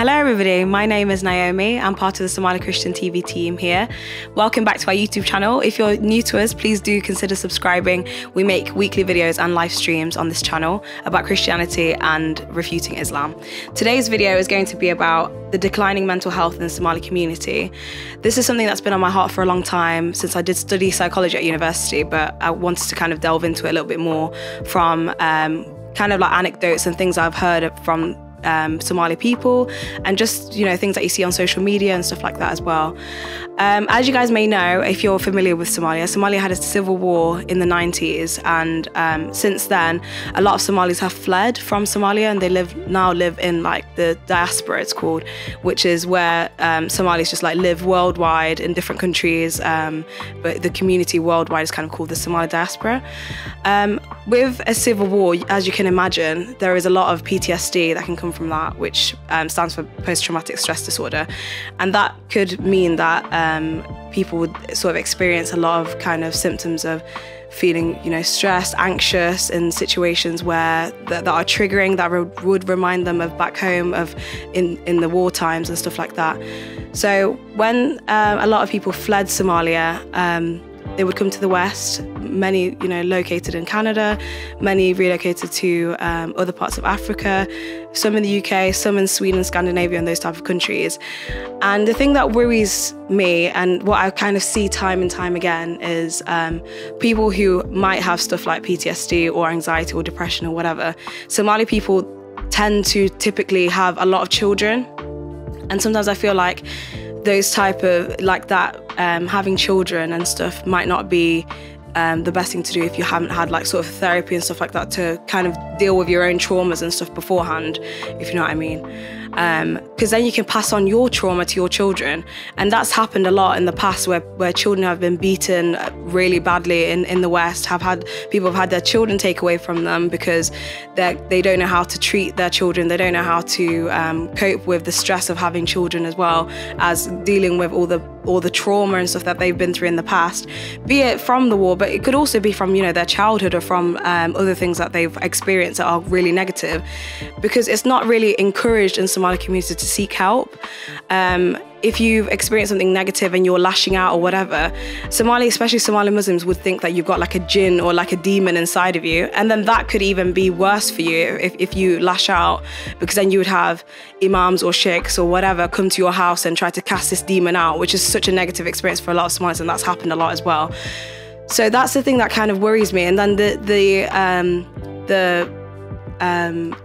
Hello everybody, my name is Naomi. I'm part of the Somali Christian TV team here. Welcome back to our YouTube channel. If you're new to us, please do consider subscribing. We make weekly videos and live streams on this channel about Christianity and refuting Islam. Today's video is going to be about the declining mental health in the Somali community. This is something that's been on my heart for a long time since I did study psychology at university, but I wanted to kind of delve into it a little bit more from kind of like anecdotes and things I've heard from Somali people, and just, you know, things that you see on social media and stuff like that as well. As you guys may know, if you're familiar with Somalia had a civil war in the 90s, and since then a lot of Somalis have fled from Somalia, and they now live in like the diaspora, it's called, which is where Somalis just like live worldwide in different countries, but the community worldwide is kind of called the Somali diaspora. With a civil war, as you can imagine, there is a lot of PTSD that can come from that, which stands for post-traumatic stress disorder, and that could mean that people would sort of experience a lot of kind of symptoms of feeling, you know, stressed, anxious in situations where that are triggering, that would remind them of back home, of in the war times and stuff like that. So when a lot of people fled Somalia, they would come to the West, many, you know, located in Canada, many relocated to other parts of Africa, some in the UK, some in Sweden, Scandinavia, and those type of countries. And the thing that worries me, and what I kind of see time and time again, is people who might have stuff like PTSD or anxiety or depression or whatever. Somali people tend to typically have a lot of children, and sometimes I feel like those type of, like that, having children and stuff might not be the best thing to do if you haven't had like sort of therapy and stuff like that to kind of deal with your own traumas and stuff beforehand, if you know what I mean. Because then you can pass on your trauma to your children, and that's happened a lot in the past where children have been beaten really badly in the West, people have had their children take away from them because they don't know how to treat their children, they don't know how to cope with the stress of having children, as well as dealing with all the trauma and stuff that they've been through in the past, be it from the war, but it could also be from, you know, their childhood or from other things that they've experienced that are really negative, because it's not really encouraged in Somali community to seek help. If you've experienced something negative and you're lashing out or whatever, especially Somali Muslims, would think that you've got like a jinn or like a demon inside of you, and then that could even be worse for you if you lash out, because then you would have imams or sheikhs or whatever come to your house and try to cast this demon out, which is such a negative experience for a lot of Somalis, and that's happened a lot as well. So that's the thing that kind of worries me. And then the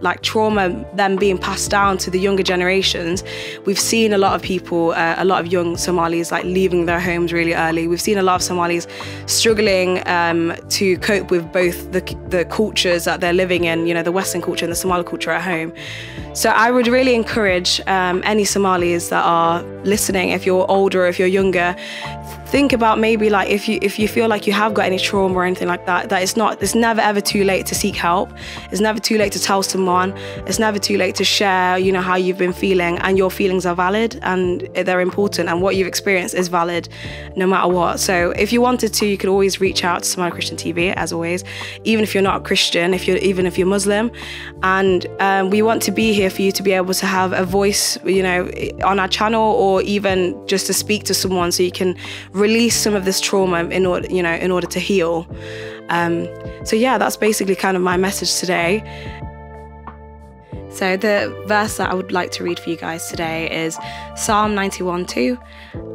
like trauma then being passed down to the younger generations. We've seen a lot of people, a lot of young Somalis like leaving their homes really early. We've seen a lot of Somalis struggling to cope with both the cultures that they're living in, you know, the Western culture and the Somali culture at home. So I would really encourage any Somalis that are listening, if you're older or if you're younger, think about maybe like if you feel like you have got any trauma or anything like that, it's never ever too late to seek help. It's never too late to tell someone. It's never too late to share, you know, how you've been feeling, and your feelings are valid and they're important, and what you've experienced is valid no matter what. So if you wanted to, you could always reach out to Somali Christian TV, as always, even if you're not a Christian, even if you're Muslim. And we want to be here for you to be able to have a voice, you know, on our channel, or even just to speak to someone so you can release some of this trauma in order to heal. So yeah, that's basically kind of my message today. So the verse that I would like to read for you guys today is Psalm 91:2,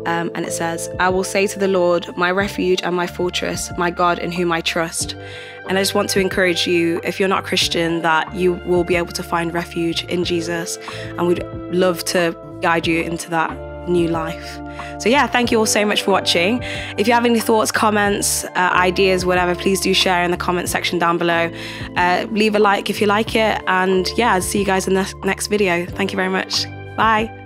and it says, "I will say to the Lord, my refuge and my fortress, my God in whom I trust." And I just want to encourage you, if you're not Christian, that you will be able to find refuge in Jesus, and we'd love to guide you into that new life. So yeah, thank you all so much for watching. If you have any thoughts, comments, ideas, whatever, please do share in the comment section down below. Leave a like if you like it, and yeah, I'll see you guys in the next video. Thank you very much. Bye.